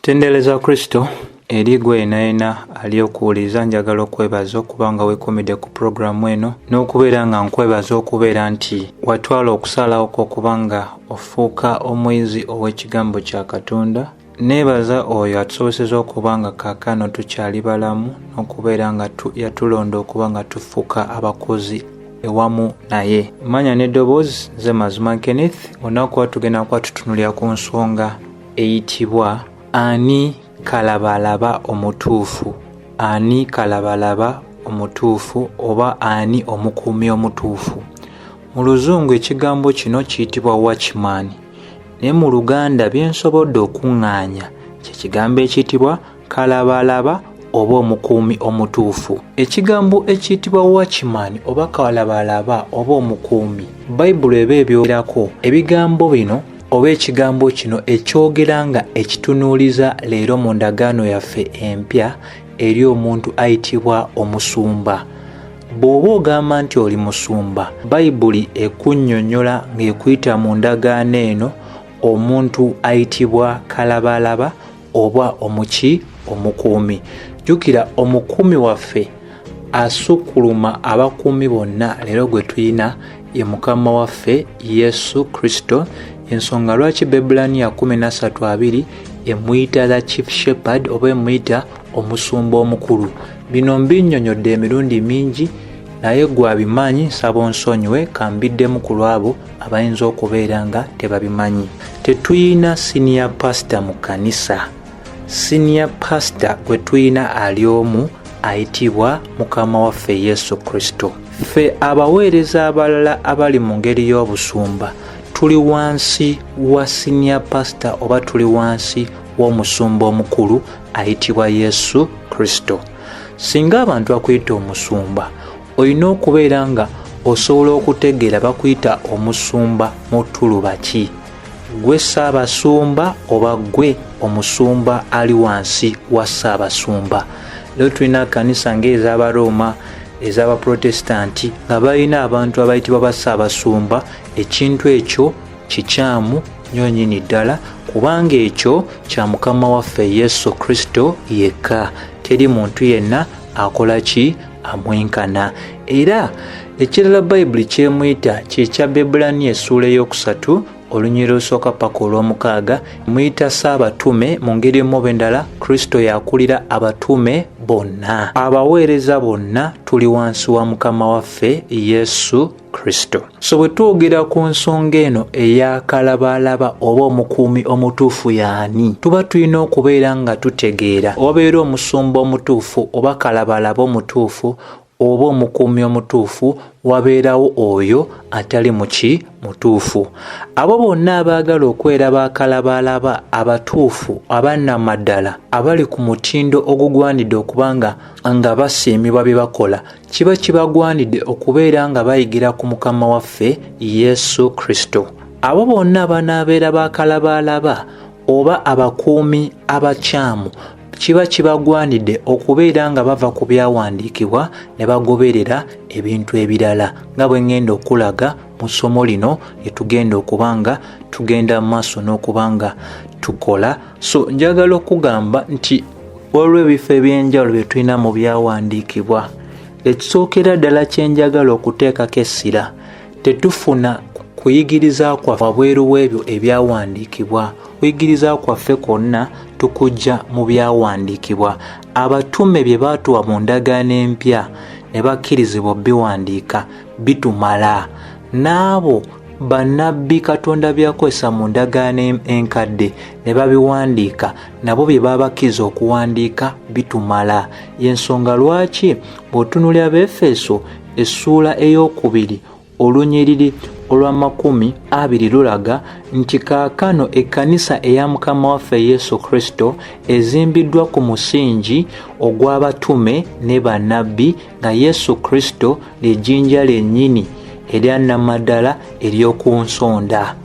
Tendereza Kristo eri gwe naina ali okuwuliza njagala okwebaza okubanga weekomedde ku programu eno n'okubeera nga nkwebaza okubeera nti watwala okusalawo okubanga ofuuka omwizi ow'ekigambo kya Katonda. Neebaza oyo atusobozesa okubanga kaakano tukyali balamu n'okubeera nga yatulonda okubanga tufuuka abakozi ewamu naye. Manya n'eddoboozi nze Mazima Kenneth, onakuba tugenda kuba tutunulira ku nsonga eyitibwa ani kalabalaba omutuufu. Ani kalabalaba omutuufu oba ani omukuumi omutuufu. Mu Luzungu ekigambo kino kiyitibwa watchman, naye mu Luganda byensobodde okuŋŋaanya kye kigambo ekiyitibwa kalabalaba oba omukuumi omutuufu. Ekigambo ekiyitibwa watchman oba kalabalaba oba omukuumi, Bayibuli eba ebyogerako. Ebigambo bino oba ekigambo kino ekyogera nga ekitunuuliza leero mu ndagaano yaffe empya eri omuntu ayitibwa omusumba. Bw'oba ogamba nti oli musumba, Bayibuli ekunnyonnyola ng'ekuyita mu ndagaano eno omuntu ayitibwa kalabalaba oba omukuumi. Jjukira omukuumi waffe asukkuluma abakuumi bonna leero gwe tulina ye Mukama waffe Yesu Kristo. Ensonga lwaki Bebulaniya 13:2 emuyita the chief shepherd oba emuyita omusumba omukulu. Bino mbinnyonnyodde emirundi mingi naye gwe abimanyi nsaba onsonyiwe kambiddemu ku lwabo abayinza okubeera nga tebabimanyi. Tetuyina senior pastor mu kanisa. Senior pastor gwe tuyina ali omu ayitibwa Mukama waffe Yesu Kristo. Ffe abaweereza abalala abali mu ngeri y'obusumba tuli wansi wa senior pastor oba tuli wansi w'omusumba omukulu ayitibwa Yesu Kristo. Singa abantu bakuyita omusumba, olina okubeera nga osobola okutegeera bakuyita omusumba mu ttuluba ki. Gwe ssaabasumba oba gwe omusumba ali wansi wa ssaabasumba. Leero tulina kanisa ng'ez'Abaroma, ez'Abaprotestanti nga balina abantu abayitibwa bassaabasumba. Ekintu ekyo kikyamu nnyo nnyini ddala kubanga ekyo kya Mukama waffe Yesu Kristo yekka. Teri muntu yenna akola ki amwenkana. Era ekirala Bayibuli kyemuyita kye kya Bebulaniya essuula ey'okusatu olunyiriri olusooka paka olw'omukaaga, muyita saabatume mu ngeri emu oba endala. Kristo yakulira abatume bonna. Abaweereza bonna tuli wansi wa Mukama waffe Yesu Kristo. So bwe twogera ku nsonga eno eya kalabalaba oba omukuumi omutuufu y'ani, tuba tulina okubeera nga tutegeera wabeera omusumba omutuufu oba kalabalaba omutuufu oba omukuumi omutuufu, wabeerawo oyo atali mutuufu. Abo bonna abaagala okwera bakalabalaba abatuufu abannamaddala abali ku mutindo ogugwanidde okubanga nga basiimibwa bye bakola, kiba kibagwanidde okubeera nga bayigira ku Mukama waffe Yesu Kristo. Abo bonna abanaabeera bakalabalaba oba abakuumi abakyamu kiba kibagwanidde okubeera nga bava ku byawandiikibwa ne bagoberera ebintu ebirala nga bwe ngenda okulaga mu ssomo lino lye tugenda okubanga tugenda mu maaso n'okubanga tukola. So njagala okugamba nti waliwo ebifo eby'enjawulo bye tulina mu byawandiikibwa. Ekisookera ddala kye njagala okuteekako essira, tetufuna kuyigiriza kwaffe wabweru w'ebyo ebyawandiikibwa. Kuyigiriza kwaffe kwonna tukujja mu byawandiikibwa. Abatume bye baatuwa mu ndagaano empya ne bakkirizibwa biwandiika bitumala. N'abo bannabbi Katonda byakozesa mu ndagaano enkadde ne babiwandiika, nabo bye babakkiriza okuwandiika bitumala. Y'ensonga lwaki bw'otunulira Abefeso essuula ey'okubiri olunyiriri olwa 20 lulaga nti kaakano ekkanisa eya Mukama waffe Yesu Kristo ezimbiddwa ku musingi ogw'abatume ne bannabbi, nga Yesu Kristo ly'ejjinja lyennyini erya nnamaddala ery'oku nsonda.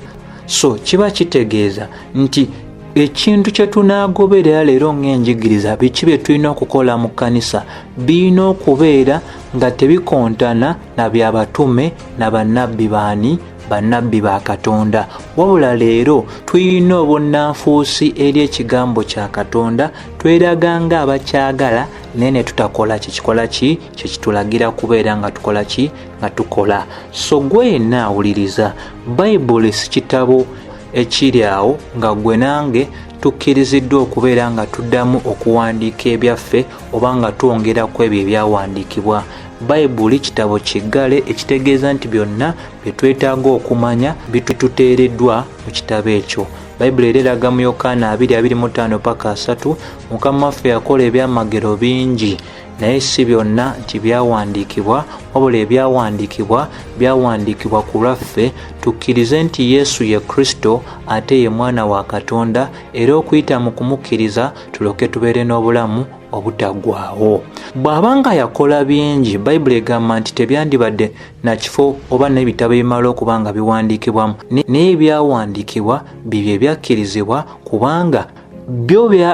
So kiba kitegeeza nti ekintu kye tunaagoberera leero ng'enjigiriza biki bye tulina okukola mu kkanisa birina okubeera nga tebikontana na byabatume na bannabbi baani bannabbi ba Katonda. Wabula leero tulina obunnanfuusi eri ekigambo kya Katonda, tweraga nga abakyagala naye ne tutakola kikikola ki kyekitulagira kubeera nga tukola ki nga tukola. So gwe yenna awuliriza, Bayibuli si kitabo ekiri awo nga gwe nange tukkiriziddwa okubeera nga tuddamu okuwandiika ebyaffe oba nga twongera ku ebyo ebyawandiikibwa. Bayibuli kitabo kiggale ekitegeeza nti byonna bye twetaaga okumanya bituteereddwa mu kitabo ekyo. Bayibuli era eraga mu Yokaana 2:25-3, Mukama waffe yakola ebyamagero bingi naye si byonna nti byawandiikibwa, wabula ebyawandiikibwa byawandiikibwa ku lwaffe tukkirize nti Yesu ye Kristo ate ye mwana wa Katonda, era okuyita mu kumukkiriza tuloke tubeere n'obulamu obutaggwaawo. Bw'abanga yakola bingi, Bayibuli egamba nti tebyandibadde na kifo oba n'ebitabo ebimala okuba nga biwandiikibwamu, naye ebyawandiikibwa bibyo ebyakkirizibwa kubanga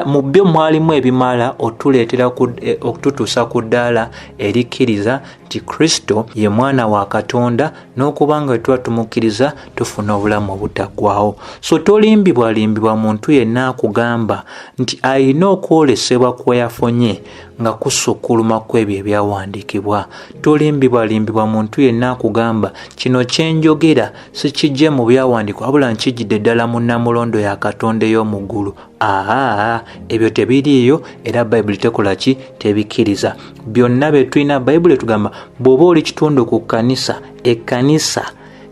mu byo mwalimu ebimala okututuusa ku ddaala erikkiriza nti Kristo ye mwana wa Katonda, n'okubanga bwe tuba tumukkiriza tufuna obulamu obutaggwaawo. So tolimbibwalimbibwa muntu yenna akugamba nti alina okwolesebwa kwe yafunye nga kusukkuluma ku ebyo ebyawandiikibwa. Tolimbibwalimbibwa muntu yenna akugamba kino kyenjogera si kijje mu byawandiikibwa wabula nkijjidde ddala mu Nnamulondo ya Katonda ey'omu ggulu. Ebyo tebiriiyo era Bayibuli tekola ki tebikkiriza. Byonna bye tulina Bayibuli tugamba bw'oba oli kitundu ku kkanisa, ekkanisa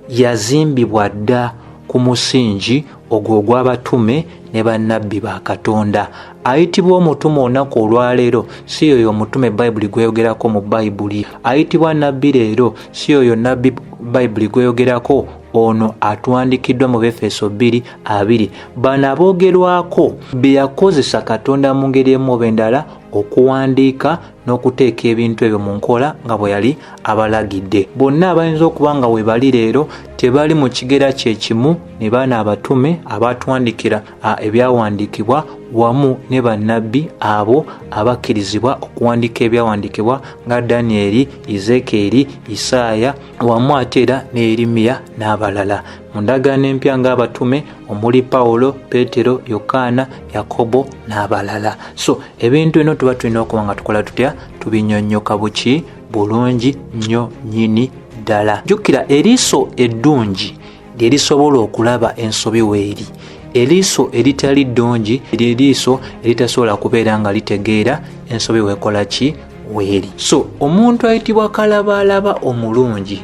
yazimbibwa dda ku musingi ogwo ogw'abatume ne bannabbi ba Katonda. Ayitibwa omutume olunaku olwaleero si oyo omutume Bayibuli gweyogerako mu Bayibuli. Ayitibwa nabbi leero si oyo nabbi Bayibuli gweyogerako, ono atuwandikiddwa mu Efeso 2:2. Bano aboogerwako be yakozesa Katonda mu ngeri emu oba endala okuwandiika n'okuteeka ebintu ebyo mu nkola nga bwe yali abalagidde. Bonna abayinza okuba nga we bali leero tebali mu kigera kye kimu ne baana abatume abatwandikira ebyawandiikibwa wamu ne bannabbi abo abakkirizibwa okuwandiika ebyawandiikibwa nga Danyeri, Ezekieri, Isaaya wamu ate era ne Yeremiya n'abalala. Mu ndagaano empya ng'abatume omuli Pawulo, Peetero, Yokaana, Yakobo n'abalala. So ebintu bino tuba tulina okuba nga tukola tutya tubinnyonnyoka buki bulungi nnyo nnyini ddala. Jjukira eriiso eddungi lye lisobola okulaba ensobi weeri. Eriiso eritali ddungi eriiso eritasobola kubeera nga litegeera ensobi weekola ki weeri. So omuntu ayitibwa Kalabalaba omulungi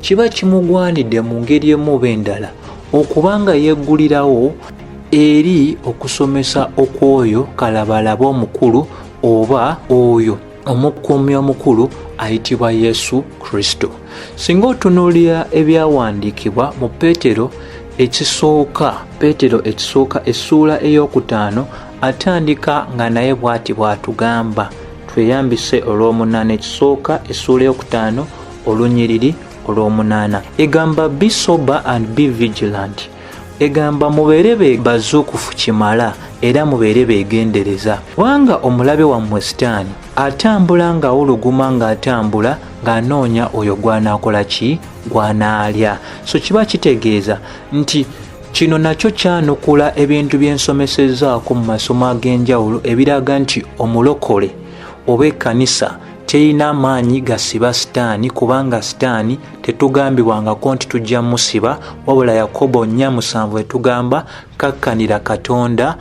kiba kimugwanidde mu ngeri emu oba endala okuba nga yeggulirawo eri okusomesa okwoyo Kalabalaba omukulu oba oyo omukuumi omukulu ayitibwa Yesu Kristo. Singa otunuulira ebyawandiikibwa mu Peetero ekisooka essuula ey'okutaano atandika nga naye bw'ati bw'atugamba. Tweyambise olw'omunaana ekisooka essuula ey'okutaano olunyiriri olw'omunaana. Egamba be sober and be vigilant. Egamba mubeere bazuukufu kimala era mubeere beegendereza. Wanga omulabe wammwe Sitaani atambula ng'awuluguma ng'atambula ng'anoonya oyo gw'anaakola ki gw'anaalya. So kiba kitegeeza nti kino nakyo kyanukula ebintu by'ensomesezzaako mu masomo ag'enjawulo ebiraga nti omulokole oba ekkanisa terina maanyi gasiba Sitaani, kubanga Sitaani tetugambibwangako nti tujja musiba, wabula Yakobo 4:7 etugamba kakkanira Katonda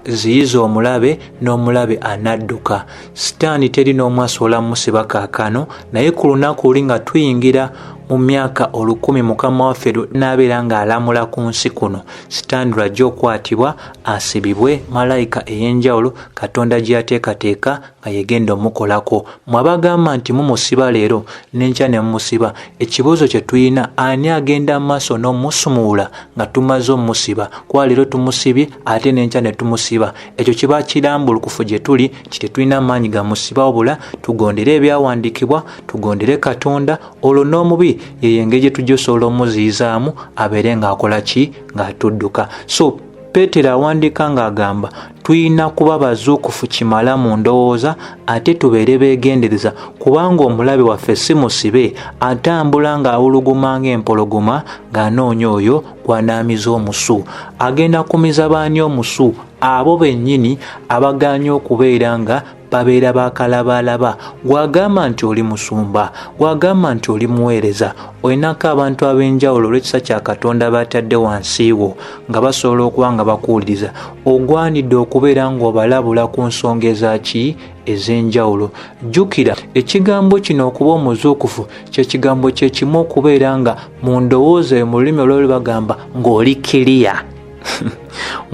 ziyiza omulabe n'omulabe anadduka. Sitaani teri n'omu asobola musiba kaakano, naye ku lunaku luli nga tuyingira mu myaka 1000 Mukama waffe n'abeera ng'alamula ku nsi kuno, Sitaani lwajja okwatibwa asibibwe malayika ey'enjawulo Katonda gye yateekateeka nga yegenda omukolako. Mwabagamba nti mumusiba leero n'enkya ne mumusiba, ekibuuzo kye tulina ani agenda mu maaso n'omusumuula nga tumaze omusiba? Kuba leero tumusibye ate n'enkya ne tumusiba. Ekyo kiba kirambulukufu gye tuli nti tetulina maanyi ga musiba, wabula tugondere ebyawandiikibwa, tugondere Katonda, olwo n'omubi yeyo engeri gye tujja osobola omuziyizaamu abeere ng'akola ki ng'atudduka. So Peetero awandiika ng'agamba tulina kuba bazuukufu kimala mu ndowooza ate tubeere beegendereza kubanga omulabe waffe si musibe atambula ng'awuluguma ng'empologoma ng'anoonya oyo gw'anaamiza omusu. Agenda kumiza baani omusu? Abo bennyini abagaanye okubeera nga babeera ba kalabalaba. Gwagamba nti oli musumba, gwagamba nti oli muweereza, olinako abantu ab'enjawulo olw'ekisa kya Katonda batadde wansi wo nga basobola okuba nga bakuwuliriza. Ogwanidde okubeera ng'obalabula ku nsonga ezaki ez'enjawulo. Jjukira ekigambo kino okuba omuzuukufu kye kigambo kye kimu okubeera nga mu ndowooza mu lulimi olwoli bagamba ng'oli kiriya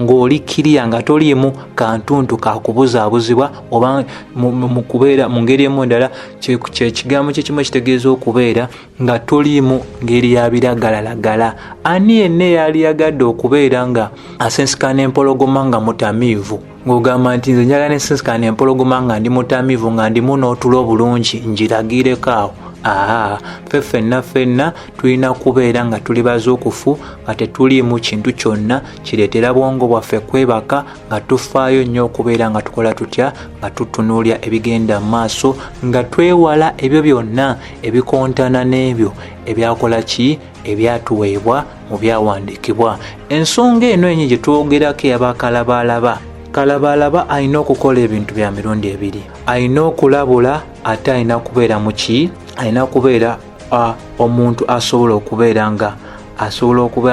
ng'oli kiriya nga toliimu kantuntu kakubuzaabuzibwa oba mu kubeera mu ngeri emu endala kigambo kye kimu ekitegeeza okubeera nga toliimu ngeri ya biragalalagala. Ani yenna eyali yagadde okubeera nga asensikana empologoma nga mutamiivu ng'ogamba nti nze njagala nensensikana empologoma nga ndi mutamiivu nga ndimu n'otulo bulungi njiragireko awo? Ffenna tulina kubeera nga tuli bazuukufu nga tetuliimu kintu kyonna kireetera bwongo bwaffe kwebaka, nga tufaayo nnyo okubeera nga tukola tutya, nga tutunuulya ebigenda mu maaso, nga twewala ebyo byonna ebikontana n'ebyo ebyakola ki ebyatuweebwa mu byawandiikibwa. Ensonga eno enyi gye twogerako ey'abakalabalaba. Kalabalaba alina okukola ebintu bya mirundi ebiri. Alina okulabula ate alina kubeera mu ki? Alina kubeera omuntu asobola okubeera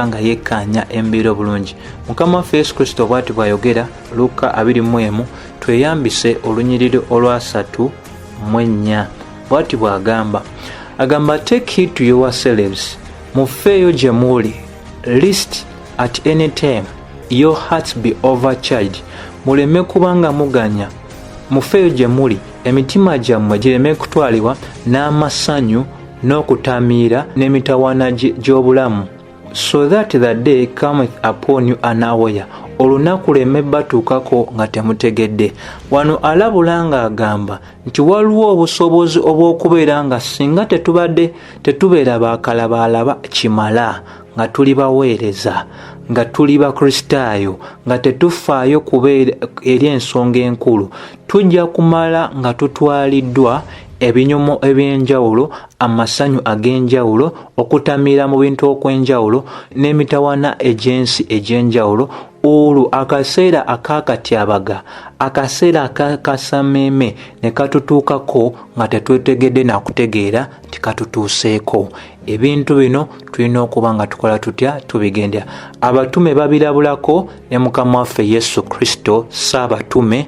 nga yekkaanya embeera obulungi. Mukama waffe Yesu Kristo bw'ati bw'ayogera Luka 21, tweyambise olunyiriri olwa 3:4. Bw'ati bw'agamba, take heed to yourselves, mufeeyo gye muli, lest at any time your hearts be overcharged. Muleme kubanga muganya, mufeeyo gye muli, emitima gyammwe gireme kutwalibwa n'amasanyu n'okutamiira n'emitawaana gy'obulamu, so that the day cometh upon you unaware, olunaku leme batuukako nga temutegedde. Wano alabula ng'agamba nti waliwo obusobozi obw'okubeera nga singa tetubeera bakalabalaba kimala, nga tuli baweereza, nga tuli bakristaayo, nga tetufaayo kubeera eri ensonga enkulu, tujja kumala nga tutwaliddwa ebinyomo eby'enjawulo, amasanyu ag'enjawulo, okutamiira mu bintu okw'enjawulo n'emitawaana egy'ensi egy'enjawulo. Olwo akaseera akakatyabaga, akaseera akakasameeme ne katutuukako nga tetwetegedde nakutegeera tikatutuuseeko. Ebintu bino tulina okuba nga tukola tutya? Tubigendera. Abatume babirabulako ne Mukama waffe Yesu Kristo, saabatume,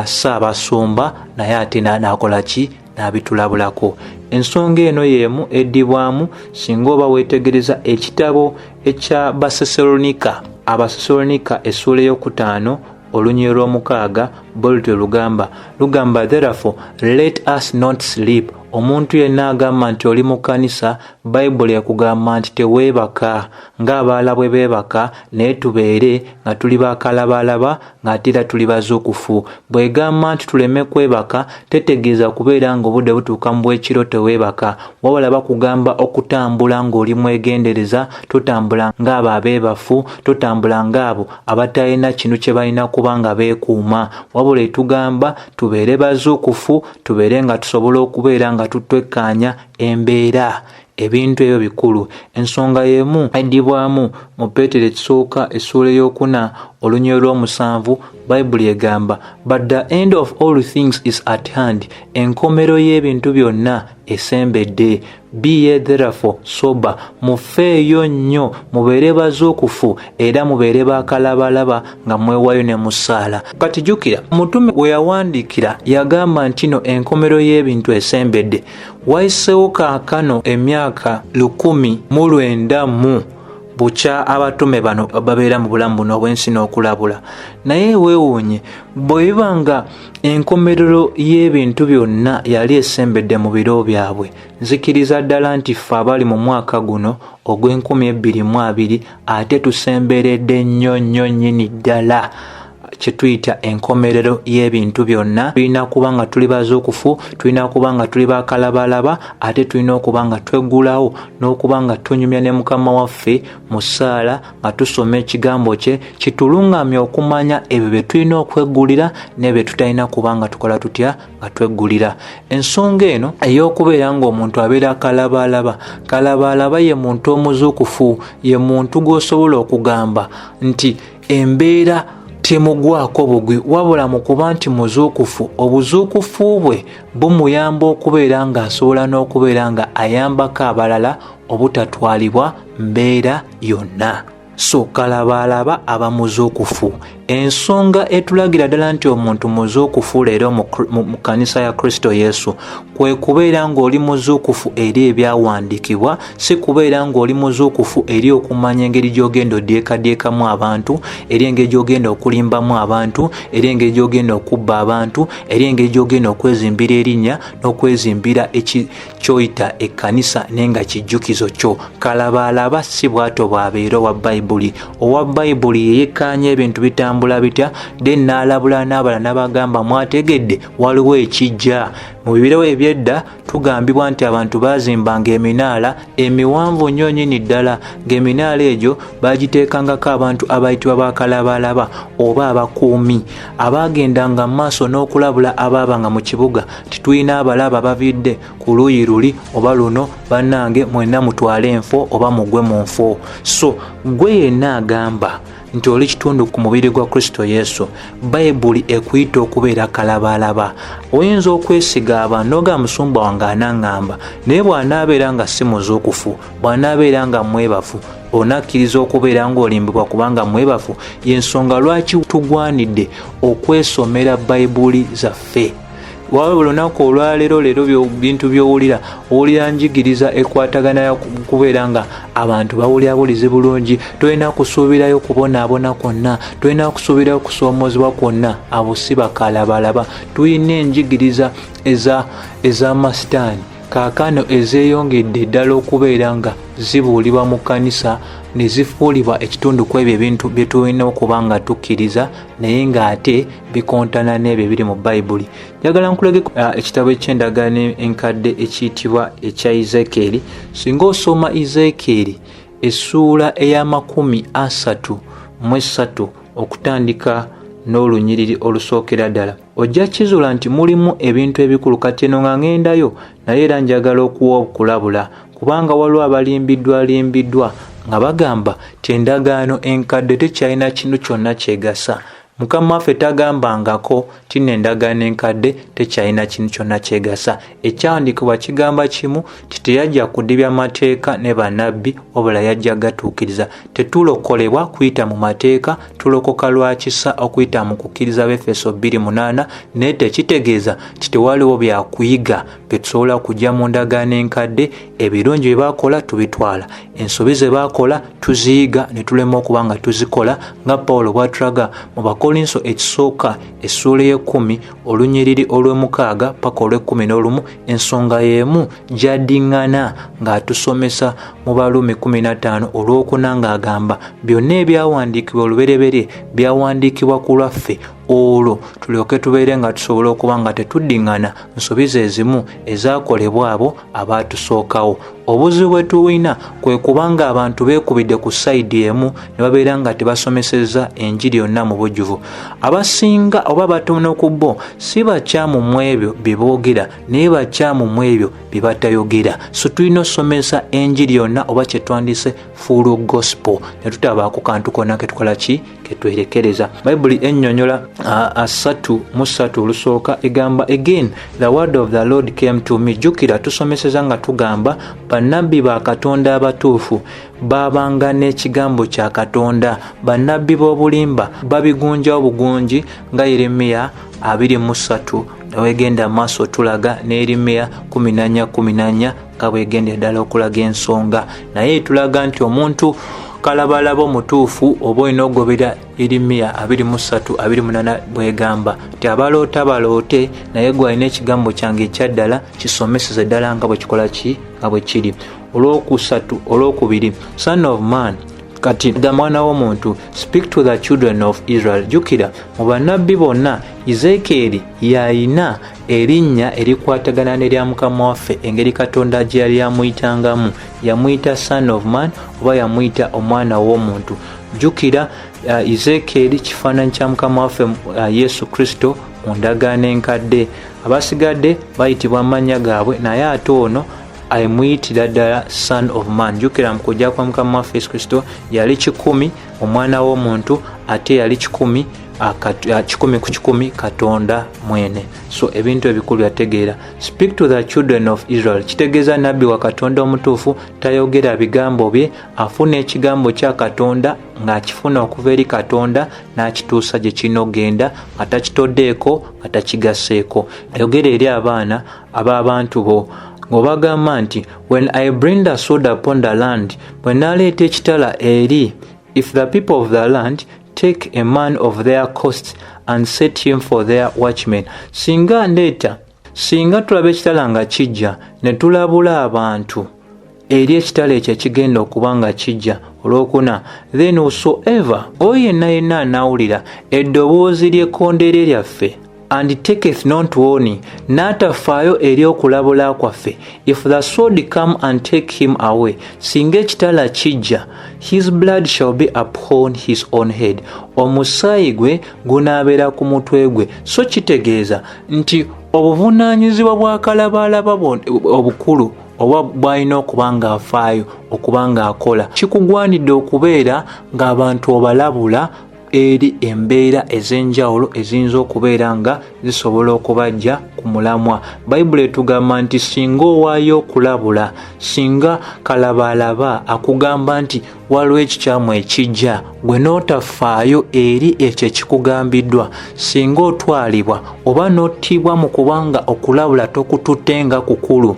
saabasumba, naye ate n'akola ki? N'abitulabulako. Ensonga eno y'emu eddibwamu singa oba weetegereza ekitabo ekya Basesalonika, Abasesalonika essuula ey'okutaano olunyiriri lw'omukaaga bw'olutyo lugamba therefore let us not sleep. Omuntu yenna agamba nti oli mu kkanisa, Bayibuli ekugamba nti teweebaka ng'abalala bwe beebaka, naye tubeere nga tuli bakalabalaba ng'ate era tuli bazuukufu. Bw'egamba nti tuleme kwebaka tetegeeza kubeera ng'obudde butuuka mu bw'ekiro teweebaka, wabula bakugamba okutambula ng'oli mwegendereza, totambula ng'abo abeebafu, totambula ng'abo abatalina kintu kye balina kuba nga beekuuma, wabula etugamba tubeere bazuukufu, tubeere nga tusobola okubeera nga tutwekkaanya embeera. Ebintu ebyo bikulu. Ensonga y'emu eddibwamu mu Peetero ekisooka essuula ey'okuna olunyiriri lw'omusanvu, Bayibuli egamba but the end of all things is at hand. Enkomero y'ebintu byonna esembedde. Be ye therefore sober. Mufeeyo nnyo, mubeere bazuukufu era mubeere bakalabalaba nga mwewaayo ne musaala. Kati jjukira mutume we yawandiikira yagamba nti no enkomero y'ebintu esembedde. Wayiseewo kaakano emyaka 1900 bukya abatume bano babeera mu bulamu buno obw'ensi n'okulabula. Naye weewuunye bwe biba nga enkomerero y'ebintu byonna yali esembedde mu biro byabwe, nzikiriza ddala nti ffe abali mu mwaka guno ogw'2020 ate tusemberedde nnyo nnyini ddala. kye tuyita enkomerero y'ebintu byonna. Tulina kuba nga tuli bazuukufu, tulina kuba nga tuli bakalabalaba, ate tulina okuba nga tweggulawo n'okuba nga tunyumya ne Mukama waffe mu ssaala nga tusoma ekigambo kye kitulungamye okumanya ebyo bye tulina okweggulira n'ebyo tutalina kuba nga tukola tutya nga tweggulira. Ensonga eno ey'okubeera ng'omuntu abeera kalabalaba ye muntu omuzuukufu, ye muntu gw'osobola okugamba nti embeera temugwako bugwi, wabula mu kuba nti muzuukufu, obuzuukufu bwe bumuyamba okubeera ng'asobola n'okubeera nga ayambako abalala obutatwalibwa mbeera yonna. So kalabalaba aba muzuukufu. Ensonga etulagira ddala nti omuntu muzuukufu leero mu kanisa ya Kristo Yesu kwe kubeera ng'oli muzuukufu eri ebyawandiikibwa, si kubeera ng'oli muzuukufu eri okumanya engeri gy'ogenda odyeekadyekamu abantu, eri engeri gy'ogenda okulimbamu abantu, eri engeri gy'ogenda okubba abantu, eri engeri gy'ogenda okwezimbira erinnya n'okwezimbira ekyoyita ekkanisa nenga kijjukizo kyo. Kalabalaba si bwato bwabeera owa Bayibuli. Owa Bayibuli yeyekkaanya ebintu bitambula bitya, then n'alabula n'abala n'abagamba mwategedde waliwo ekijja. Mu bibiro ebyedda tugambibwa nti abantu bazimbanga eminaala emiwanvu nnyo nnyini ddala, ng'eminaala egyo bagiteekangako abantu abayitibwa bakalabalaba oba abakuumi abaagendanga mu maaso n'okulabula abaabanga mu kibuga titulina abalaba bavidde ku luuyi luli oba luno, bannange mwenna mutwale enfo oba mugwe mu nfo. So gwe yenna agamba nti oli kitundu ku mubiri gwa Kristo Yesu, Bayibuli ekuyita okubeera kalabalaba. Oyinza okwesiga abantu n'oga musumba wange anaŋŋamba, naye bw'anaabeera nga si muzuukufu, bw'anaabeera nga mwebafu, onakkiriza okubeera ng'olimbibwa kubanga mwebafu. Y'ensonga lwaki tugwanidde okwesomera Bayibuli zaffe. Wabula olunaku olwaleero bintu by'owulira njigiriza ekwatagana kubeera nga abantu bawulira bulizi bulungi, tolina kusuubirayo kubonaabona kwonna, tolina kusuubirayo kusoomozebwa kwonna. Abo si bakalabalaba. Tulina enjigiriza ez'amasitaani kaakano ezeeyongedde ddala okubeera nga zibuulibwa mu kkanisa ne zifuulibwa ekitundu ku ebyo ebintu bye tulina okuba nga tukkiriza naye ng'ate bikontana n'ebyo ebiri mu Bayibuli. Njagala nkulage ekitabo eky'endagaano enkadde ekiyitibwa ekya Ezekieri. Singa osoma Ezekieri essuula eya33 okutandika n'olunyiriri olusookera ddala, ojja kizuula nti mulimu ebintu ebikulu. Kati eno nga ŋŋendayo naye era njagala okuwa okulabula kubanga waliwo abalimbiddwa nga bagamba ti endagaano enkadde tekyalina kintu kyonna kyegasa. Mukama waffe tagambangako tina endagaano enkadde tekyalina kintu kyonna kyegasa. Ekyawandiikibwa kigamba kimu ti teyajja kudibya mateeka ne bannabbi wabula yajja gatuukiriza. Tetulokolebwa kuyita mu mateeka, tulokoka lwa kisa okuyita mu kukkiriza Befeso 2:8, naye tekitegeeza ti tewaliwo byakuyiga bye tusobola kujja mu ndagaano enkadde. Ebirungi bye baakola tubitwala, ensobi ze baakola tuziyiga ne tulema okuba nga tuzikola, nga Pawulo bw'atulaga mu Bakolinso ekisooka essuula 10 olunyiriri olw'6 paka olw'11. Ensonga y'emu gy'addiŋŋana ng'atusomesa mu Baluumi 15 olwokuna ng'agamba byonna ebyawandiikibwa olubereberye byawandiikibwa ku lwaffe, olwo tulyoke tubeere nga tusobola okuba nga tetuddiŋŋana nsobi ze ezimu ezaakolebwa abo abaatusookawo. Obuzibu bwe tulina kwe kubanga abantu beekubidde ku sayidi emu ne babeera nga tebasomesezza enjiri yonna mu bujjuvu. Abasinga oba batono ku bo si bakyamu mu ebyo bye boogera naye bakyamu mu ebyo bye batayogera. So tulina osomesa enjiri yonna oba kye twandise full gospel ne tutabaako kantu konna ke tukola ki ke twerekereza. Bayibuli ennyonnyola 3:3 olusooka egamba, again the word of the Lord came to me. Jjukira tusomeseza nga tugamba bannabbi ba Katonda abatuufu baabanga n'ekigambo kya Katonda. Bannabbi b'obulimba babigunjawo bugunji nga Yeremiya 2:3 wegenda maaso tulaga ne Yeremiya 14:14 nga bwegenda ddala okulaga ensonga. Naye tulaga nti omuntu Kalabalaba Omutuufu oba olina ogobera Yeremiya 2:3-28 bwegamba nti abaloota baloote naye gwe alina ekigambo kyange ekyaddala kisomeseze ddala nga bwe kikola ki nga bwe kiri. Olwokubiri, Son of man, kati ga mwana w'omuntu speak to the children of Israel. Jukira mu bannabbi bonna Ezekiel yalina erinnya erikwatagana n'erya Mukama waffe engeri Katonda gye yali yamuyitangamu. Yamuyita son of man oba yamuyita omwana w'omuntu. Jukira Ezekiel kifaananyi kya Mukama waffe Yesu Kristo mu ndagaano enkadde. Abasigadde bayitibwa amannya gaabwe naye ate ono ayimuyitira ddala son of man. Jukira mu kujja kwa Mukama waffe Yesu Kristo yali 100 omwana w'omuntu ate yali 100 ku 100 Katonda mwene. So ebintu ebikulu yategeera. Speak to the children of Israel. Kitegeeza nabbi wa Katonda omutuufu tayogera bigambo bye, afuna ekigambo kya Katonda ng'akifuna okuva eri Katonda n'akituusa gye kirina okugenda nga takitoddeeko nga takigaseeko. Ayogera eri abaana ab'abantu bo ng'obagamba nti when I bring the sword upon the land, bwe naleeta ekitala eri, if the people of the land take a man of their coast and set him for their watchman. Singa tulaba ekitala nga kijja ne tulabula abantu eri ekitala ekyo kigenda okuba nga kijja olwokuna, then whosoever oyo yenna anawulira eddoboozi ly'ekkondeere lyaffe and taketh not warning, n'atafaayo eri okulabula kwaffe, if the sword come and take him away, singa ekitala kijja, his blood shall be upon his own head, omusaayi gwe gunaabeera ku mutwe gwe. So kitegeeza nti obuvunaanyizibwa bwa Kalabalaba obukulu oba bw'alina okuba ng'afaayo okuba ng'akola, kikugwanidde okubeera ng'abantu obalabula eri embeera ez'enjawulo eziyinza okubeera nga zisobola okubajja ku mulamwa. Bayibuli etugamba nti singa owaayo okulabula, singa Kalabalaba akugamba nti waliwo ekikyamu ekijja, gwe n'otafaayo eri ekyo ekikugambiddwa, singa otwalibwa oba n'ottibwa mu kubanga okulabula tokututte nga kukulu,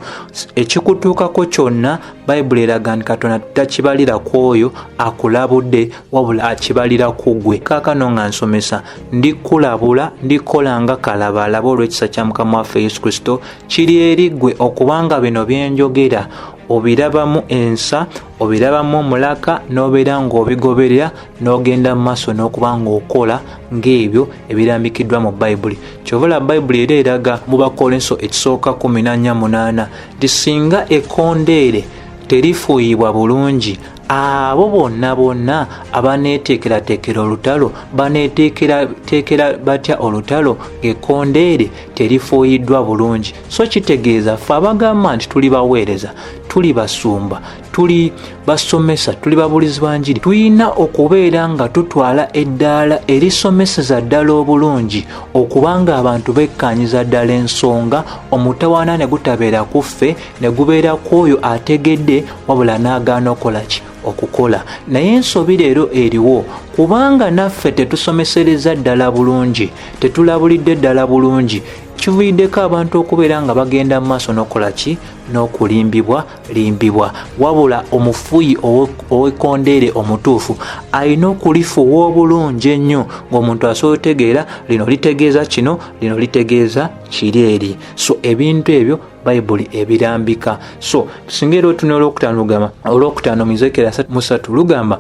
ekikutuukako kyonna Bayibuli eraga nti Katonda takibalira ku oyo akulabudde wabula akibalira ku gwe. Kaakano nga nsomesa ndikulabula ndikola nga Kalabalaba olw'ekisa kya Mukama waffe Yesu Kristo kiri eri ggwe, okubanga bino byenjogera obirabamu ensa, obirabamu omulaka, n'obeera ng'obigoberera n'ogenda mu maaso n'okuba ng'okola ng'ebyo ebirambikiddwa mu Bayibuli. Kyova Bayibuli era eraga mu Bakolinso ekisooka 14:8 nti singa ekkondeere terifuuyibwa bulungi, abo bonna abaneeteekerateekera olutalo baneeteekera batya olutalo ng'ekkondeere terifuuyiddwa bulungi. So kitegeeza ffe abagamba nti tuli baweereza, tuli basumba, tuli basomesa, tuli babulizi ba njiri, tulina okubeera nga tutwala eddaala erisomeseza ddala obulungi, okubanga abantu bekkaanyiza ddala ensonga, omutawaana ne gutabeera ku ffe ne gubeera ku oyo ategedde wabula n'agaana okolaki okukola. Naye ensobi leero eriwo kubanga naffe tetusomesereza ddala bulungi, tetulabulidde ddala bulungi, kivuddeko abantu okubeera nga bagenda mu maaso n'okolaki n'okulimbibwa. Wabula omufuuyi ow'ekkondeere omutuufu alina okulifuwa obulungi ennyo ng'omuntu asobola otegeera lino litegeeza kino, lino litegeeza kiri eri. So ebintu ebyo Bayibuli ebirambika. So singa era otunula olwokutaano mu Ezekiel 3:3 lugamba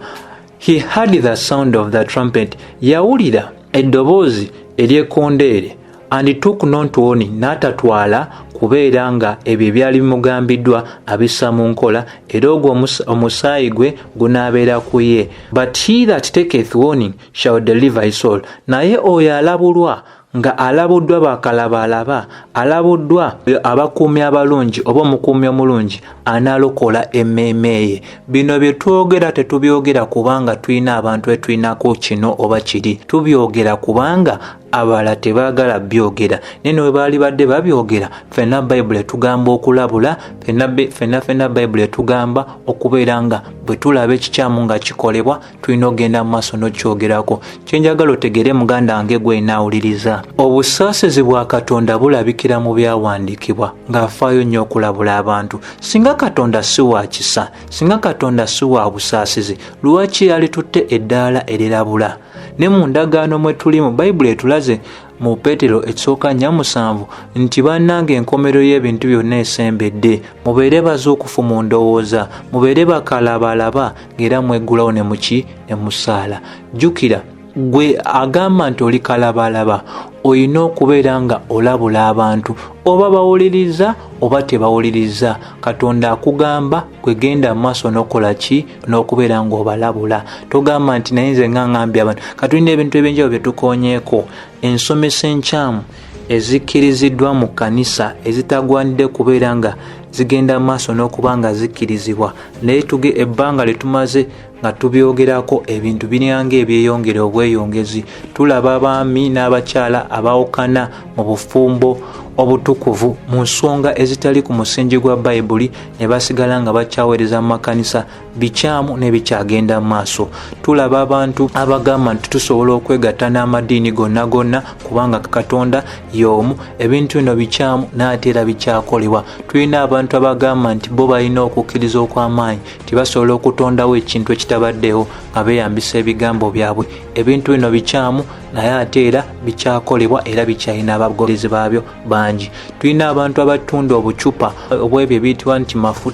he heard the sound of the trumpet, yawulira eddoboozi ery'ekkondeere, and took not warning, n'atatwala kubeera nga ebyo ebyali bimugambiddwa abissa mu nkola, era ogwo omusaayi gwe gunaabeera ku ye. But he that taketh warning shall deliver his soul. Naye oyo alabulwa nga alabuddwa Bakalabalaba, alabuddwa abakuumi abalungi oba omukuumi omulungi, analokola emmeeme ye. Bino bye twogera tetubyogera kubanga tulina abantu etuyinako kino oba kiri, tubyogera kubanga abalala tebaagala byogera. Naye bwe baali badde babyogera, ffenna Bayibuli etugamba okulabula, ffenna Bayibuli etugamba okubeera nga bwe tulaba ekikyamu nga kikolebwa tulina okugenda mu maaso n'okyogerako. Kyenjagala otegere muganda wange gwe naawuliriza, obusaasizi bwa Katonda bulabikira mu byawandiikibwa ng'afaayo nnyo okulabula abantu. Singa Katonda si wa kisa, singa Katonda si wa busaasizi, lwaki yali tutte eddaala erirabula? ne mu ndagaano mwe tulimu Bayibuli etulaze mu Petero ekisooka 4:7 nti bannange enkomerero y'ebintu byonna esembedde, mubeere bazuukufu mu ndowooza, mubeere bakalabalaba ng'era mweggulawo ne muki ne musaala. Jjukira gwe agamba nti oli kalabalaba olina okubeera nga olabula abantu, oba bawuliriza oba tebawuliriza. Katonda akugamba gwe genda mu maaso n'okola ki? N'okubeera ng'obalabula. Togamba nti naye nze ngambye abantu. Katulina ebintu ebyenjawulo bye tukoonyeeko. Ensomesa enkyamu ezikkiriziddwa mu kkanisa ezitagwanidde kubeera nga zigenda mu maaso n'okuba nga zikkirizibwa, naye ebbanga lye tumaze nga tubyogerako ebintu biryanga ebyeyongera obweyongezi. Tulaba abaami n'abakyala abawukana mu bufumbo obutukuvu mu nsonga ezitali ku musingi gwa Bayibuli ne basigala nga bakyaweereza mu makanisa, bikyamu n'ebikyagenda mu maaso. Tulaba abantu abagamba nti tusobola okwegatta n'amadiini gonna gonna kubanga Katonda y'omu. Ebintu bino bikyamu n'ate era bikyakolebwa. Tulina abantu abagamba nti bo balina okukkiriza okw'amaanyi tibasobola okutondawo ekintu ekitabaddewo nga beeyambisa ebigambo byabwe. Ebintu bino bikyamu naye ate era bikyakolebwa era bikyalina abagoberezi baabyo bangi. Tulina abantu abatunda obucupa obwebyo ebiyitibwa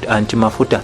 antimafuta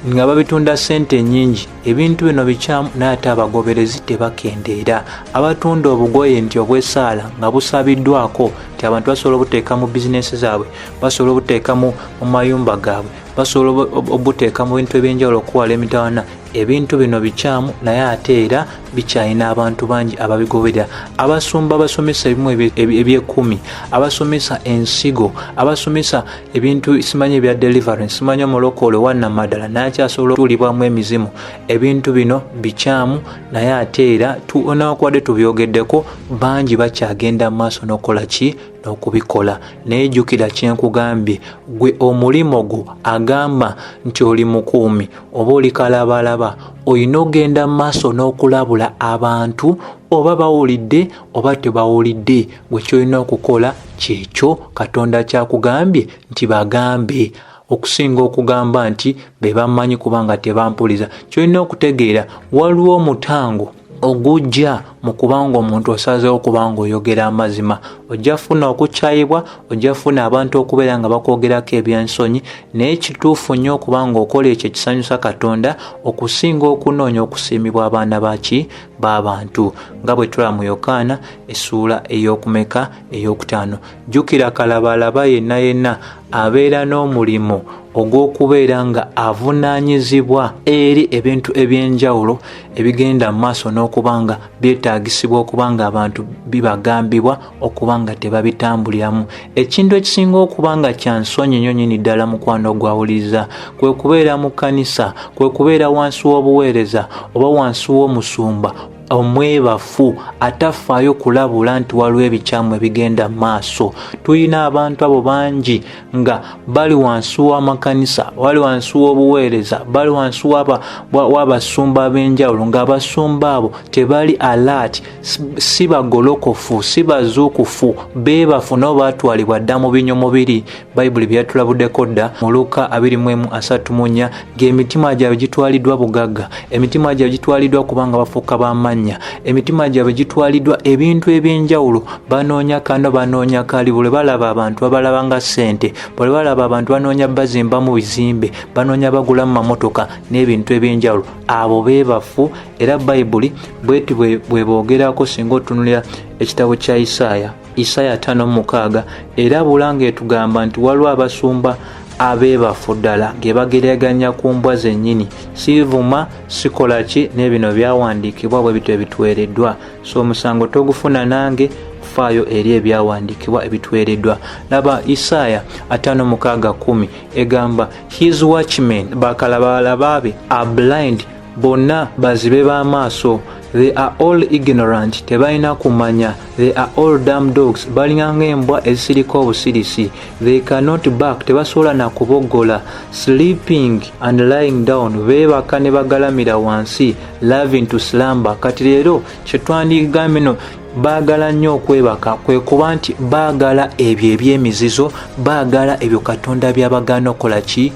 nga babitunda ssente nnyingi. Ebintu bino bikyamu naye ate abagoberezi tebakendeera. Abatunda obugoye nti obwesaala nga busabiddwako nti abantu basobola obuteeka mu bizinesi zaabwe, basobola obuteeka mu mayumba gaabwe, basobola obuteeka mu bintu ebyenjawulo okuwala emitawaana. Ebintu bino bikyamu naye ate era bikyalina abantu bangi ababigoberera. Abasumba basomesa ebimu eby'ekkumi, abasomesa ensigo, abasomesa ebintu simanyi ebya deliverance, simanyi omulokole wannamadala n'akyasobola okutuulibwamu emizimu. Ebintu bino bikyamu naye ate era newankubadde tubyogeddeko bangi bakyagenda mu maaso n'okola ki? N'okubikola. Naye jjukira kyenkugambye, gwe omulimo gwo agamba nti oli mukuumi oba oli kalabalaba, olina ogenda mu maaso n'okulabula abantu, oba bawulidde oba tebawulidde. Gwe kyolina okukola kyekyo Katonda kyakugambye nti bagambe, okusinga okugamba nti be bamanyi kubanga tebampuliza. Kyolina okutegeera waliwo omutango ogujja mu kubanga omuntu osazeewo kubanga oyogera amazima. Ojja funa okukyayibwa, ojja funa abantu okubeera nga bakwogerako ebyensonyi, naye kituufu nnyo okubanga okola ekyo ekisanyusa Katonda okusinga okunoonya okusiimibwa abaana b'abantu. Nga bwe tulaba mu Yokaana essuula ey'okumeka ey'okutaano. Jjukira kalabalaba yenna abeera n'omulimo ogw'okubeera nga avunaanyizibwa eri ebintu ebyenjawulo ebigenda mu maaso n'okuba nga byetaagisibwa okuba nga abantu bibagambibwa okuba nga tebabitambuliramu. Ekintu ekisinga okuba nga kya nsonyi nnyo nnyini ddala mukwano ogwawuliriza kwe kubeera mu kkanisa, kwe kubeera wansi w'obuweereza oba wansi w'omusumba omwebafu atafaayo kulabula nti waliwo ebikyamu ebigenda mu maaso. Tulina abantu abo bangi nga bali wansi w'amakanisa, bali wansi w'obuweereza, bali wansi w'abasumba ab'enjawulo ng'abasumba abo tebali alert, si bagolokofu, si bazuukufu, beebafu nabo baatwalibwa dda mu binyomo biri Bayibuli bye yatulabuddeko dda mu Luka 21:34 ng'emitima gyabwe gitwaliddwa bugagga, emitima gyabwe gitwaliddwa kubanga bafuuka b'amannya, emitima gyabwe gitwaliddwa ebintu ebyenjawulo. Banoonya kano banoonya kali, bwe balaba abantu babalaba nga ssente, bwe balaba abantu banoonya bazimba mu bizimbe, banoonya bagula mu mamotoka n'ebintu ebyenjawulo. Abo beebafu. Era Bayibuli bweti bwe boogerako singa otunulira ekitabo kya Isaaya 5:6 era bulanga etugamba nti waliwo abasumba abeebafu ddala ngebageraganya ku mbwa zennyini. Sivuma sikola ki n'ebino byawandiikibwa bwe bityo ebituweereddwa. So omusango togufuna nange, faayo eri ebyawandiikibwa ebituweereddwa. Laba Isaaya 5:10 egamba his watchmen, bakalabalaba be, are blind, bonna bazibe b'amaaso. They are all ignorant, tebalina kumanya. They are all dumb dogs, balinganga embwa ezisirika obusirisi. They cannot bark, tebasobola na kuboggola. Sleeping and lying down, beebaka ne bagalamira wansi. Loving to slumber. Kati leero kyetwandigambye no baagala nnyo okwebaka kwe kuba nti baagala ebyo eby'emizizo, baagala ebyo Katonda by'abagaana okola ki?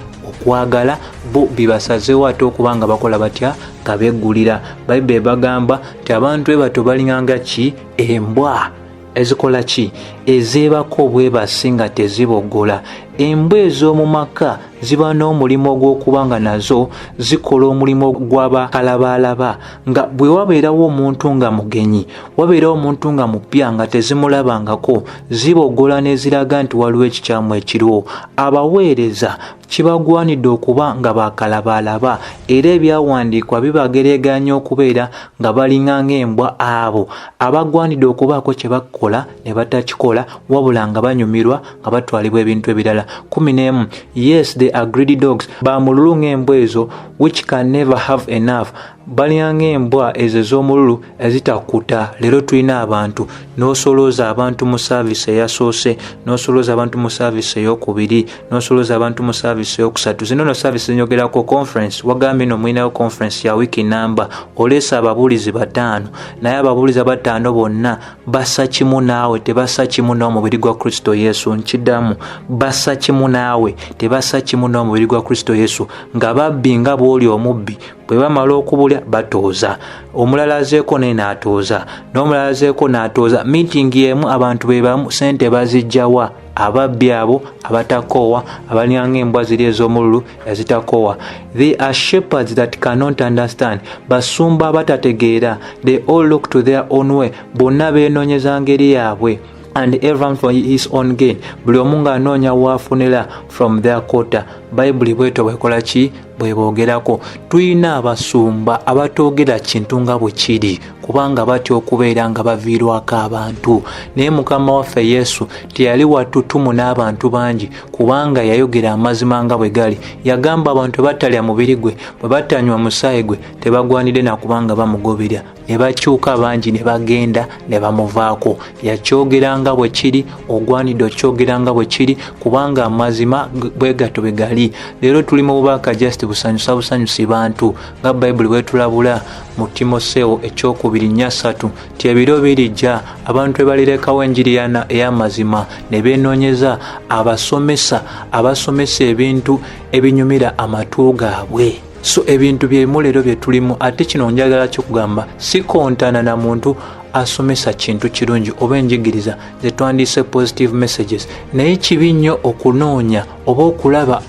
kwagala bo bibasazeewo ate okuba nga bakola batya nga beggulira. Bayibuli bagamba nti abantu ebato balinganga ki? Embwa ezikola ki? Ezeebako obwebasi nga tezibogola. Embwa ez'omu maka ziba n'omulimu ogw'okuba nga nazo zikola omulimu gw'abakalabalaba, nga bwe wabeerawo omuntu nga mugenyi, wabeerawo omuntu nga mupya nga tezimulabangako, zibogola n'eziraga nti waliwo ekikyamu ekiriwo. Abaweereza kibagwanidde okuba nga bakalabalaba, era ebyawandiikwa bibagereganya okubeera nga balinga ng'embwa abo abagwanidde okubaako kye bakola ne batakikola, wabula nga banyumirwa nga batwalibwa ebintu ebirala. 11. Yes, they are greedy dogs. Bamululu ng'embwa ezo which can never have enough. Balya ng'embwa ezo ez'omululu ezitakuta. Leero tulina abantu n'osolooza abantu mu saavisi eyasoose, n'osolooza abantu mu saavisi ey'okubiri, n'osolooza abantu mu saavisi ey'okusatu. Zino no saavisi zinyogerako conference. Wagambye no mwinayo conference ya wiki namba, oleesa ababuulizi 5, naye ababuulizi 5 bonna bassa kimu naawe, tebassa kimu n'omubiri gwa Kristo Yesu. Nkiddamu, bassa kimu naawe, tebassa kimu n'omubiri gwa Kristo Yesu. Nga babbi nga bw'oli omubbi, bwe bamala okubulya batooza, omulala azeeko naye n'atooza, n'omulala azeeko n'atooza. Meeting y'emu abantu be bamu, sente bazijjawa? Ababbi abo abatakoowa, abalya ng'embwa ziri ez'omululu ezitakoowa. They are shepherds that cannot understand. Basumba abatategeera. They all look to their own way. Bonna beenoonyeza ngeri yaabwe. And everyone for his own gain. Buli omu ng'anoonya waafunira from their quarter. Bayibuli bwetyo bwekola ki? Bwe boogerako. Tuyina abasumba abatoogera kintu nga bwe kiri, kubanga batya okubeera nga baviirwako abantu. Naye Mukama waffe Yesu teyali watutumu n'abantu bangi, kubanga yayogera amazima nga bwe gali. Yagamba abantu batalya mubiri gwe, bwe batanywa musaayi gwe, tebagwanire na kubanga bamugoberera. Ne bakyuka bangi ne bagenda ne bamuvaako. Yakyogera nga bwe kiri, ogwanidde okyogera nga bwe kiri, kubanga amazima bwe gato bwe gali. Leero tuli mu bubaka just busanyusi bantu, nga Bayibuli bwetulabula mu Timoseewo 2:3 nti ebiro birijja abantu ebalirekawo enjiri ey'amazima ne beenoonyeza abasomesa ebintu ebinyumira amatu gaabwe. So ebintu byemu leero bye tulimu. Ate kino njagala kikugamba, si kontana na muntu asomesa kintu kirungi oba enjigiriza ze twandise positive messages, naye kibi nnyo okunoonya oba okulaba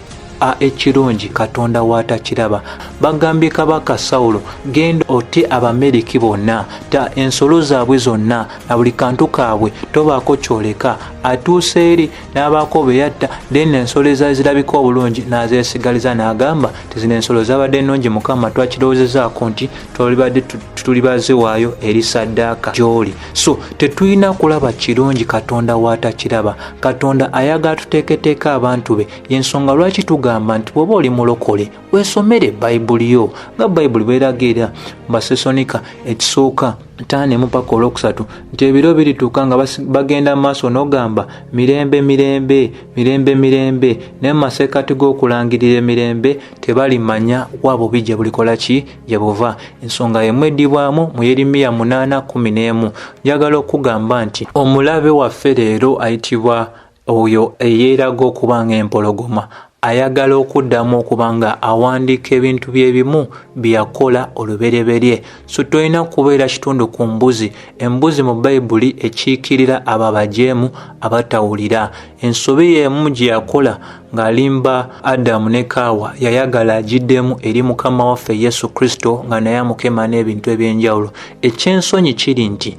ekirungi Katonda waatakiraba. Bagambye Kabaka Sawulo, genda otte Abameriki bonna, ta ensolo zaabwe zonna na buli kantu kaabwe tobaako kyoleka. Atuuse eri n'abaako be yatta, then ensolo ezirabika obulungi n'azeesigaliza, n'agamba tizino ensolo zabadde ennungi Mukama twakirowoozezaako nti tulibaziwaayo eri saddaaka gy'oli. So tetulina kulaba kirungi Katonda waatakiraba. Katonda ayagala tuteeketeeka abantu be, y'ensonga lwaki tugamba nti bw'oba oli mulokole weesomere Bayibuli yo, nga Bayibuli bweragira Basesonika 5:5 nti ebiro birituuka nga bagenda maaso n'ogamba mirembe mirembe mirembe mirembe, naye mu masekkati g'okulangirira emirembe tebalimanya wabo bijja bulikola ki gye buva. Ensonga yemu eddibwamu mu Yeremiya 8:11. Njagala okugamba nti omulabe waffe leero ayitibwa oyo eyeeraga okuba ng'empologoma, ayagala okuddamu okuba nga awandiika ebintu byebimu byakola olubereberye. So tolina kubeera kitundu ku mbuzi. Embuzi mu Bayibuli ekiikirira ababajeemu abatawulira. Ensobi y'emu gye yakola ng'alimba Adamu ne Kaawa, yayagala agiddemu eri Mukama waffe Yesu Kristo nga naye amukema n'ebintu eby'enjawulo. Ekyensonyi kiri nti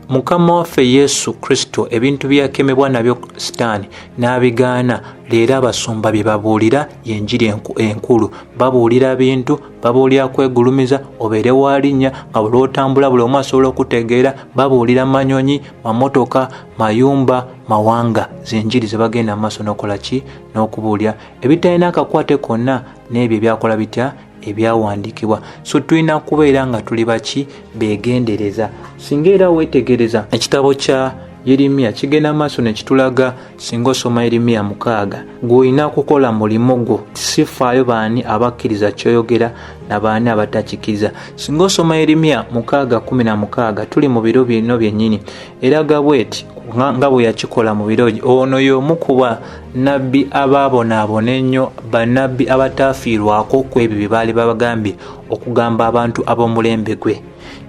Mukama waffe Yesu Kristo ebintu byakemebwa nabyo Sitaani n'abigaana. Leero abasumba bye babuulira yenjiri enkulu. Babuulira bintu, babuulira kwegulumiza, obeere walinnya nga buli otambula buli omu asobola okutegeera. Babuulira manyonyi, mamotoka, mayumba, mawanga. Zenjiri ze bagenda maaso n'okola ki? N'okubuulira ebitalina akakwate konna n'ebyo ebyakola bitya ebyawandiikibwa. So tulina kubeera nga tuli baki? Beegendereza. Singa era weetegereza ekitabo kya Yeremiya kigenda maaso ne kitulaga, singa osoma Yeremiya 6, gw'olina kukola mulimu gwo, sifaayo baani abakkiriza kyoyogera na baani abatakikiriza. Singa osoma Yeremiya 6:16, tuli mu biro bino byennyini, eraga bw'eti nga bwe yakikola mu biroji. Ono y'omu kuba nabbi abaabonaabona ennyo, bannabbi abataafiirwako ku ebyo bye baali babagambye okugamba abantu ab'omulembe gwe.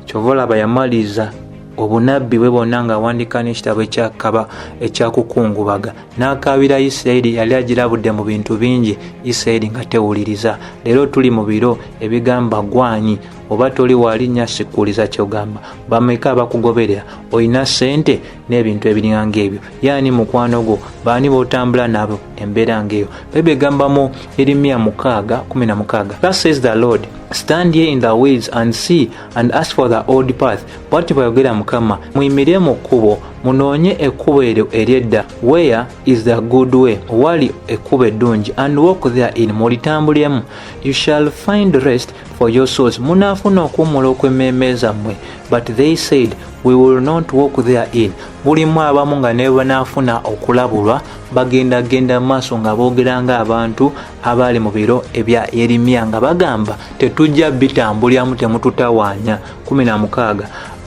Kyova olaba yamaliriza obunabbi bwe bwonna ng'awandiika n'ekitabo ekyakaba ekyakukungubaga, n'akaabira Isirayiri yali agirabudde mu bintu bingi, Isirayiri nga tewuliriza. Leero tuli mu biro ebigamba gwanyi oba toli walinnya sikuuliza kyogamba, bameka abakugoberera, olina ssente n'ebintu ebiringa ng'ebyo. Yaani mukwano gwo baani b'otambula nabo embeera ng'eyo. Bayibuli egamba mu Yeremiya 6:16, Thus says the Lord, stand ye in the ways and see and ask for the old path. Bw'ati bw'ayogera Mukama, muyimire mu kkubo munoonye ekkubo eryo ery'edda. Where is the good way? Wali ekkubo eddungi, and walk therein, mulitambulemu. You shall find rest for your souls. Munaafuna okuwummula okw'emmeeme zammwe. But they said, we will not walk therein. Mulimu abamu nga ne banaafuna okulabulwa bagenda maaso nga boogera ng'abantu abaali mu biro ebya Yeremiya nga bagamba tetujja bitambulyamu temututawaanya.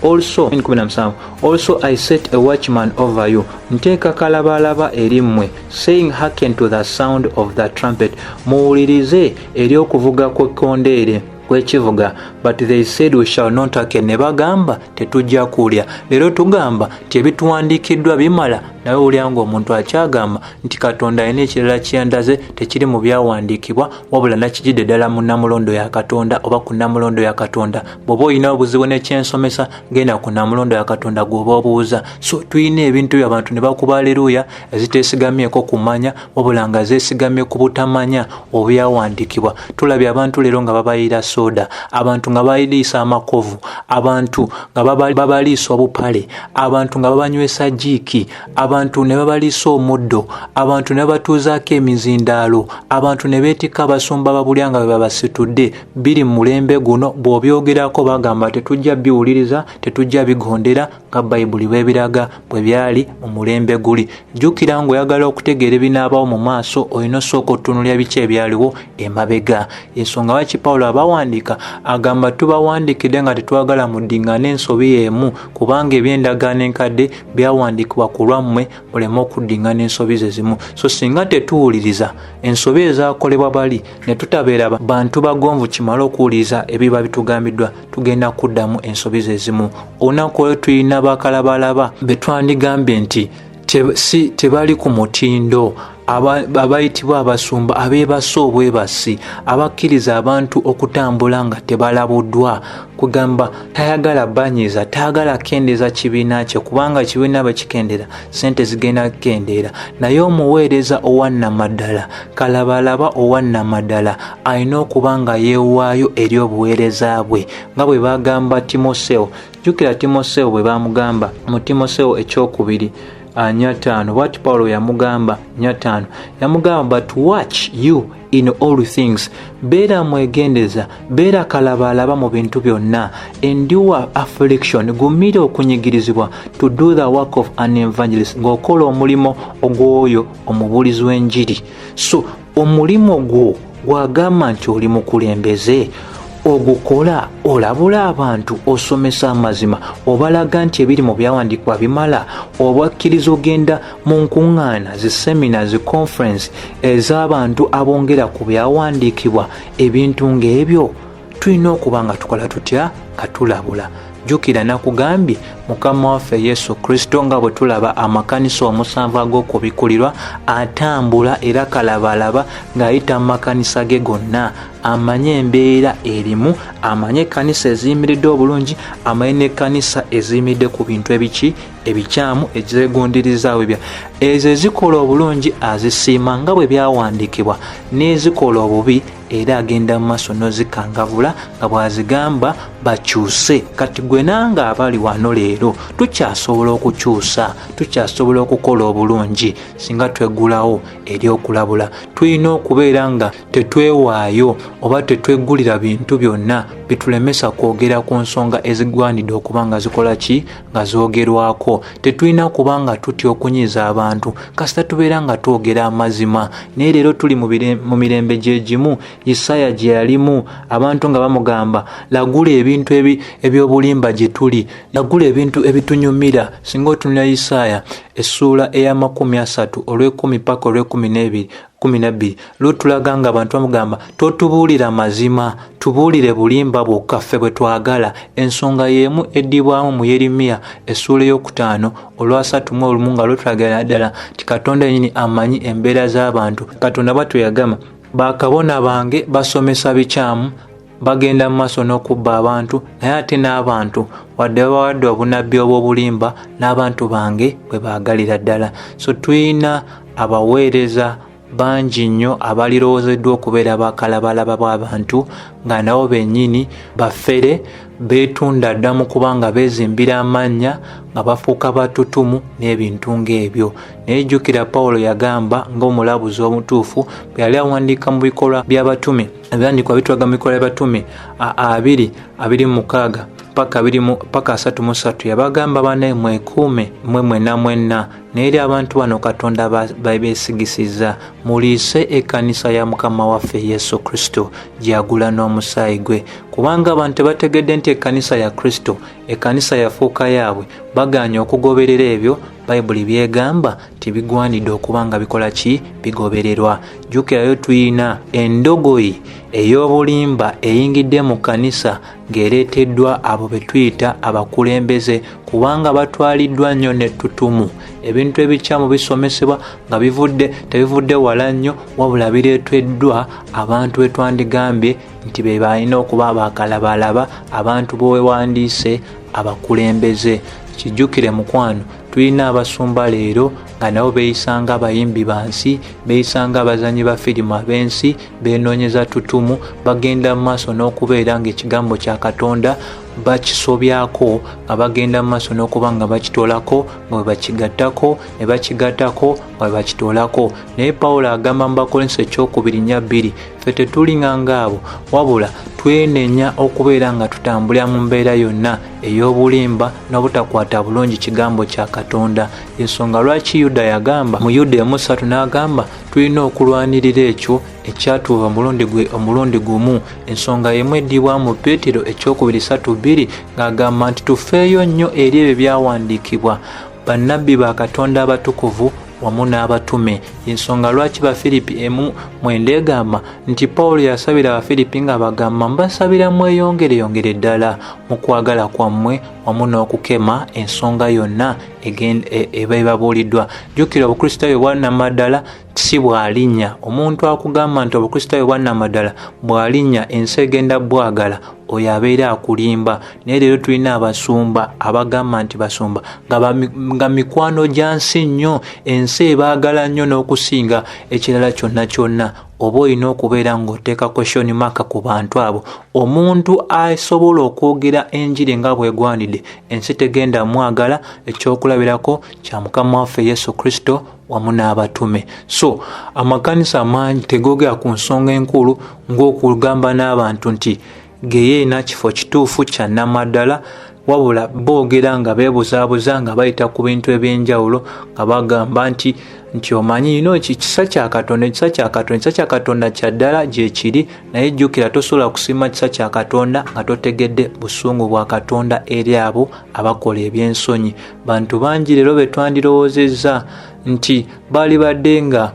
16 Also I set a watchman over you. Nteeka kalabalaba eri mmwe, saying hearken to the sound of the trumpet. Muwulirize eri okuvuga kw'ekkondeere kwekivuga. But they said we shall not hearken. Ne bagamba tetujja kulya. Leero tugamba tebituwandiikiddwa bimala, naye olya ng'omuntu akyagamba nti Katonda alina ekirala kyendaze tekiri mu byawandiikibwa wabula nakijidde ddala mu nnamulondo ya Katonda oba ku nnamulondo ya Katonda. Bw'oba olina obuzibu n'ekyensomesa genda ku nnamulondo ya Katonda gw'oba obuuza. So tulina ebintu by'abantu ne bakuba aleluya eziteesigamyeko kumanya wabula nga zeesigamye ku butamanya obyawandiikibwa. Tulabye abantu leero nga babayira soda, abantu nga bayiriisa amakovu, abantu nga babaliisa obupale, abantu nga babanywesa jiiki, abantu ne babaliisa omuddo, abantu ne batuuzaako emizindaalo, abantu ne beetikka abasumba babulya nga babasitudde. Biri mu mulembe guno bw'obyogerako bagamba tetujja biwuliriza, tetujja bigondera nga Bayibuli bw'ebiraga bwe byali mu mulembe guli. Jjukira ng'oyagala okutegeera ebinaabawo mu maaso olina osooka otunuulira biki ebyaliwo emabega. Ensonga lwaki Pawulo abawandiika agamba tubawandiikidde nga tetwagala muddingane ensobi y'emu, kubanga eby'endagaano enkadde byawandiikibwa ku lwammwe muleme okuddingana ensobi ze zimu. So singa tetuwuliriza ensobi ezaakolebwa bali ne tutabeera bantu bagonvu kimala okuwuliriza ebiba bitugambiddwa, tugenda kuddamu ensobi ze zimu. Olunaku olwo tulina bakalabalaba be twandigambye nti tebali ku mutindo, abayitibwa abasumba abeebasa obwebasi, abakkiriza abantu okutambula nga tebalabuddwa. Kugamba tayagala banyiza, tayagala kendeeza kibiina kye, kubanga kibiina bwe kikendera sente zigenda kukendeera. Naye omuweereza owannamaddala, kalabalaba owannamaddala alina okuba nga yeewaayo eri obuweereza bwe nga bwe bagamba Timoseewo. Jjukira Timoseewo bwe bamugamba mu Timoseewo 2:5 bw'ati Pawulo yamugamba 5 yamugamba, but watch you in all things. Beera mwegendeza, beera kalabalaba mu bintu byonna. Endure affliction, gumira okunyigirizibwa, to do the work of an evangelist, ng'okola omulimo ogw'oyo omubuulizi w'enjiri. So omulimu gwo gwagamba nti oli mukulembeze, ogukola olabula abantu, osomesa amazima, obalaga nti ebiri mu byawandiikibwa bimala, obwakkiriza ogenda mu nkuŋŋaana, zisemina, ziconference ez'abantu abongera ku byawandiikibwa. Ebintu ng'ebyo tulina okuba nga tukola tutya katulabula. Jjukira nakugambye Mukama waffe Yesu Kristo nga bwe tulaba amakanisa 7 ag'okubikulirwa atambula era kalabalaba ng'ayita mu makanisa ge gonna, amanye embeera erimu, amanye ekkanisa eziyimiridde obulungi, amanye n'ekkanisa eziyimiridde ku bintu ebiki ebikyamu ezeegonderizaawo ebya ezo ezikola obulungi azisiima nga bwe byawandiikibwa, n'ezikola obubi era agenda mu maaso n'ozikangavula nga bw'azigamba bakyuse. Kati gwe nange abali wano leero tukyasobola okukyusa, tukyasobola okukola obulungi singa tweggulawo eri okulabula. Tulina okubeera nga tetwewaayo oba tetweggulira bintu byonna bitulemesa kwogera ku nsonga ezigwanidde okuba nga zikola ki nga zoogerwako. Tetulina kuba nga tutya okunyiza abantu kasita tubeera nga twogera amazima. Naye leero tuli mu mirembe gye gimu Isaaya gye yalimu abantu nga bamugamba lagula ebintu ebyobulimba gye tuli, nagula ebintu ebitunyumira. Singa otunula Isaaya essuula eya 30 olw'ekumi paka olw'ekumi lutulaga nga abantu bamugamba totubuulira mazima, tubuulire bulimba bwokka ffe bwe twagala. Ensonga y'emu eddibwamu mu Yeremiya essuula ey'okutaano olwa 3 nga lutulaga ddala nti Katonda yennyini amanyi embeera z'abantu. Katonda bw'atyo yagamba, bakabona bange basomesa bikyamu, bagenda mu maaso n'okubba abantu, naye ate n'abantu wadde babawadde obunabbi obw'obulimba, n'abantu bange bwe baagalira ddala. So tulina abaweereza bangi nnyo abalirowoozeddwa okubeera bakalabalaba bw'abantu, nga nabo bennyini baffere, beetunda dda mu kubanga beezimbira amannya nga bafuuka batutumu n'ebintu ng'ebyo. Naye jjukira Pawulo yagamba ng'omulabuzi omutuufu bwe yali awandiika mu bikolwa by'abatume, ebyandikwa bitulaga mu bikolwa by'abatume 2:26 paka 33, yabagamba bane mwekuume mwenna naye eri abantu bano Katonda beesigisiza, muliise ekkanisa ya Mukama waffe Yesu Kristo gy'agula n'omusaayi gwe. Kubanga abantu tebategedde nti ekkanisa ya Kristo, ekkanisa yafuuka yaabwe, bagaanye okugoberera ebyo Bayibuli byegamba tibigwanidde okuba nga bikola ki? Bigobererwa. Jjukirayo tuyina endogoyi ey'obulimba eyingidde mu kkanisa ng'ereeteddwa abo be tuyita abakulembeze, kubanga batwaliddwa nnyo n'ettutumu. Ebintu ebikyamu bisomesebwa nga tebivudde wala nnyo, wabula bireeteddwa abantu be twandigambye nti be balina okuba bakalabalaba, abantu bewandiise abakulembeze. Kijjukire mukwano, tulina abasumba leero nga nabo beeyisanga abayimbi bansi, beeyisanga abazanyi ba firimu ab'ensi, beenoonyeza tutumu, bagenda mu maaso n'okubeera ng'ekigambo kya Katonda bakisobyako, nga bagenda mu maaso n'okuba nga bakitoolako, nga bwe bakigattako, ne bakigattako, nga bwe bakitoolako. Naye Pawulo agamba mu Bakolinso 2:2, ffe tetulinga ng'abo, wabula twenenya okubeera nga tutambulira mu mbeera yonna ey'obulimba n'obutakwata bulungi kigambo kya Katonda. Ensonga lwaki Yuda yagamba mu Yuda 3 n'agamba tulina okulwanirira ekyo ekyatuuba omulundi gumu. Ensonga y'emu eddibwa mu Peetero 2:3 ng'agamba nti tufeeyo nnyo eri ebyo byawandiikibwa bannabbi ba Katonda abatukuvu wamu n'abatume. Ensonga lwaki Bafiripi 1:9 egamba nti Pawulo yasabira Abafiripi nga bagamba mbasabira mweyongere ddala mu kwagala kwammwe wamu n'okukema ensonga yonna eba ebabuuliddwa. Jjukira Obukristaayo bwannamaddala si bwalinnya. Omuntu akugamba nti Obukristaayo bwannamaddala bwalinnya ensi egenda bwagala, oyo abeera akulimba. Naye leero tulina abasumba abagamba nti basumba nga mikwano gya nsi nnyo, ensi ebaagala nnyo n'okusinga ekirala kyonna. Oba olina okubeera ng'oteeka question mark ku bantu abo. Omuntu asobola okwogera enjiri nga bwegwanidde, ensi tegenda mwagala. Ekyokulabirako kya Mukama waffe Yesu Kristo wamu n'abatume. So amakanisa mangi tegoogera ku nsonga enkulu ng'okugamba n'abantu nti geyeena kifo kituufu kya nnamaddala, wabula boogera nga beebuzaabuza nga bayita ku bintu eby'enjawulo nga bagamba nti omanyi kisa kya Katonda kya ddala gye kiri, naye jjukira tosobola kusiima kisa kya Katonda nga totegedde busungu bwa Katonda eri abo abakola ebyensonyi. Bantu bangi leero be twandirowoozezza nti baali badde nga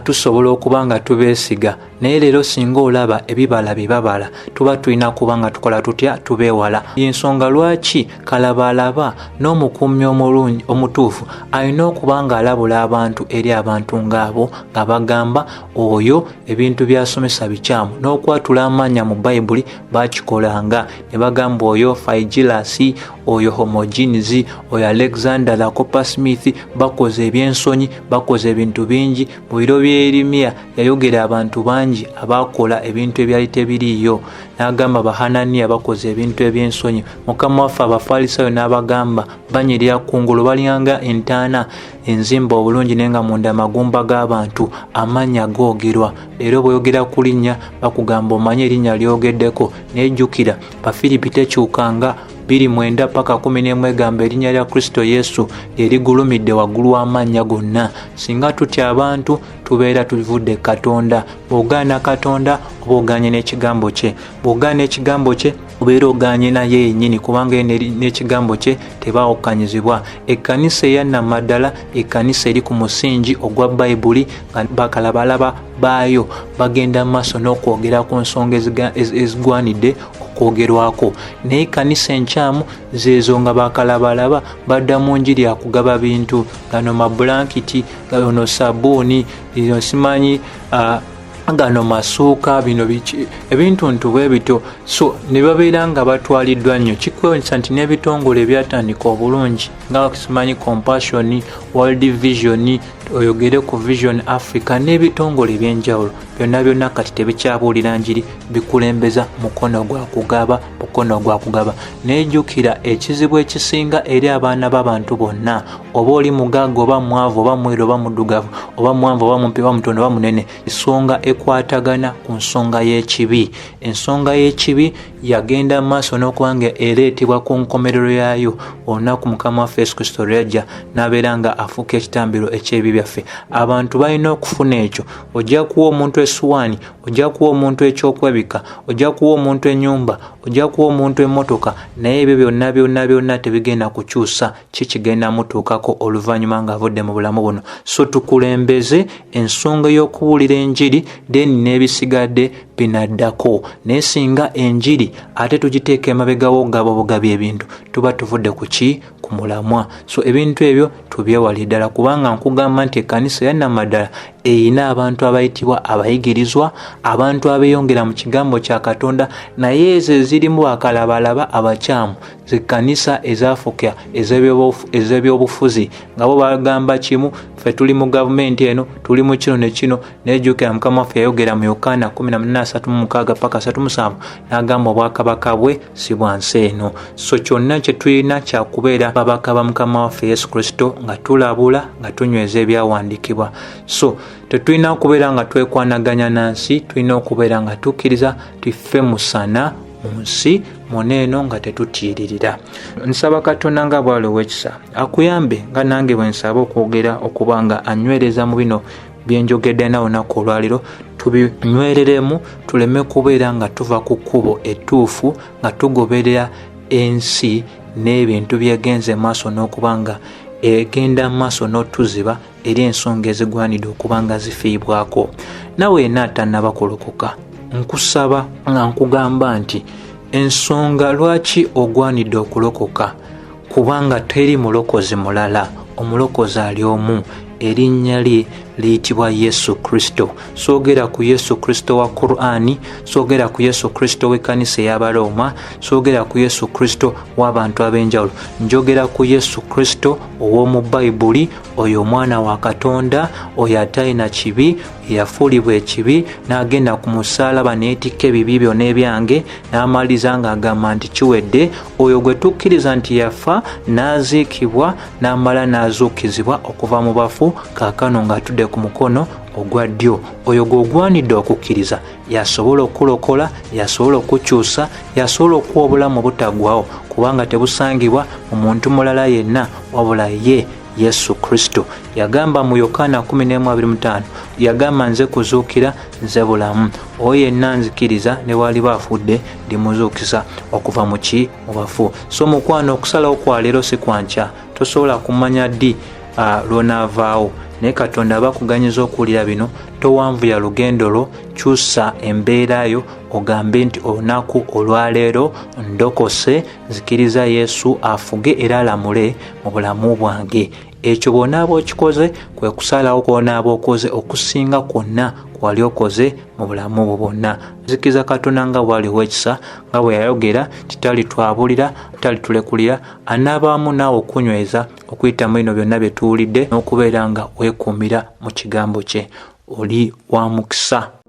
tusobola okuba nga tubeesiga, naye leero singa olaba ebibala bye babala tuba tulina kuba nga tukola tutya? Tubeewala. Ensonga lwaki Kalabalaba n'omukuumi omutuufu alina okuba nga alabula abantu eri abantu ng'abo nga bagamba oyo ebintu by'asomesa bikyamu, n'okwatula amannya mu Bayibuli bakikolanga ne bagamba oyo Phygellus, oyo Homogenes, oyo Alexander the Coppersmith bakoze ebyensonyi, bakoze ebintu bingi. Mu biro bya Yeremiya yayogera abantu bangi abakola ebintu ebyali tebiriiyo, n'agamba Bahananiya bakoze ebintu ebyensonyi. Mukama waffe Abafalisaayo n'abagamba banyirira kungulu balyanga entaana enzimba obulungi naye nga munda magumba g'abantu, amannya googerwa. Leero bw'oyogera ku linnya bakugamba omanye erinnya lyogeddeko. Naye jjukira Bafiripi tekyukanga 29 paka 11 egamba erinnya lya Kristo Yesu erigulumidde waggulu w'amannya gonna. Singa tutya abantu tubeera tuvudde Katonda. Bw'ogaana Katonda oba ogaanye n'ekigambo kye. Bw'ogaana ekigambo kye obeera ogaanye naye yennyini, kubanga n'ekigambo kye tebaawukanyizibwa. Ekkanisa eya Namaddala ekkanisa eri ku musingi ogwa Bayibuli nga bakalabalaba baayo bagenda maaso n'okwogera ku nsonga ezigwanidde okwogerwako. Naye ekkanisa enkyamu zeezo nga bakalabalaba badda mu njiri ya kugaba bintu, gano mabulankiti, gano sabbuuni, bino simanyi gano masuuka, bino ebintu ntubwe bito. So ne babeera nga batwaliddwa nnyo. Kikwewuunyisa nti n'ebitongole ebyatandika obulungi nga simanyi Compassion, World Vision, oyogere ku Vision Africa n'ebitongole ebyenjawulo, byonna kati tebikyabuulira njiri, bikulembeza mukono gwa kugaba. Nejjukira ekizibu ekisinga eri abaana b'abantu bonna, oba oli mugagga oba mwavu oba mweru oba muddugavu oba mwanvu oba mumpi oba mutono oba munene, ensonga ekwatagana ku nsonga y'ekibi. Ensonga y'ekibi yagenda maaso n'okubanga ereetebwa ku nkomerero yaayo olunaku Mukama waffe Yesu Kristo lw'ajja n'abeera nga afuuka ekitambiro eky'ebibi byaffe. Abantu balina okufuna ekyo. Ojja kuwa omuntu essuwaani, ojja kuwa omuntu ekyokwebika, ojja kuwa omuntu ennyumba, ojja kuwa omuntu emmotoka, naye ebyo byonna tebigenda kukyusa kigenda mutuukako oluvannyuma ng'avudde mu bulamu buno. So tukulembeze ensonga y'okuwulira enjiri, then n'ebisigadde binaddako. Naye singa enjiri ate tugiteeka emabega w'obugabi ebintu, tuba tuvudde ku ki? Ku mulamwa. So ebintu ebyo tubyewale ddala, kubanga nkugamba nti ekkanisa ya Namaddala eyina abantu abayitibwa abayigirizwa, abantu abeeyongera mu kigambo kya Katonda, naye ezo ezirimu bakalabalaba abakyamu, zikkanisa ezaafuka ez'ebyobufuzi nga bo bagamba kimu, ffe tuli mu gavumenti eno, tuli mu kino ne kino. Nejjukira Mukama waffe yayogera mu Yokaana 14:36 paka 37 n'agamba obwakabaka bwe si bwa nsi eno. So kyonna kye tulina kyakubeera babaka ba Mukama waffe Yesu Kristo nga tulabula, nga tunyweza ebyawandiikibwa. So tetulina kubeera nga twekwanaganya na nsi, tulina okubeera nga tukkiriza tufe musana mu nsi muneeno nga tetutiiririra. Nsaba Katonda nga bw'ali ow'ekisa akuyambe nga nange bwe nsaba okwogera okuba nga anywereza mu bino byenjogedde na olunaku olwaliro, tubinywereremu, tuleme kubeera nga tuva ku kkubo ettuufu nga tugoberera ensi n'ebintu byegenze maaso n'okuba nga egenda maaso n'otuziba eri ensonga ezigwanidde okuba nga zifiibwako. Nawe yenna atannaba kulokoka, nkusaba nga nkugamba nti ensonga lwaki ogwanidde okulokoka, kubanga teri mulokozi mulala, omulokozi ali omu, erinnya lye liyitibwa Yesu Kristo. Soogera ku Yesu Kristo wa Qur'ani, soogera ku Yesu Kristo w'ekkanisa ey'Abaroma, soogera ku Yesu Kristo w'abantu ab'enjawulo, njogera ku Yesu Kristo ow'omu Bayibuli, oyo omwana wa Katonda, oyo atalina kibi, eyafuulibwa ekibi n'agenda ku musaalaba n'etikka ebibi byonna ebyange n'amaliriza ng'agamba nti kiwedde, oyo gwe tukkiriza nti yafa n'aziikibwa n'amala n'azuukizibwa okuva mu bafu, kaakano ng'atudde ku mukono ogwa ddyo. Oyo gw'ogwanidde okukkiriza yasobola okulokola, yasobola okukyusa, yasobola okuwa obulamu butaggwawo, kubanga tebusangibwa mu muntu mulala yenna wabula ye Yesu Kristo. Yagamba mu Yokaana 14:25, yagamba nze kuzuukira, nze bulamu, oyo yenna nzikiriza ne waliba afudde ndimuzuukiza okuva mu ki? Mu bafu. So mukwano, okusalawo kwa leero si kwankya, tosobola kumanya ddi lwonaavaawo, naye Katonda abakuganyiza okuwulira bino, towanvuya lugendo lwo, kyusa embeera yo, ogambe nti olunaku olwaleero ndokose, nzikiriza Yesu afuge era alamule mu bulamu bwange. Ekyo bw'onaaba okikoze kwe kusalawo kw'onaaba okoze okusinga kwonna kwali okoze mu bulamu bwo bwonna. Nzikiriza Katonda nga bw'ali ow'ekisa, nga bwe yayogera nti talitwabulira, talitulekulira, anaabaamu naawe okunyweza okuyitamu bino byonna bye tuwulidde n'okubeera nga weekuumira mu kigambo kye. Oli wa mukisa.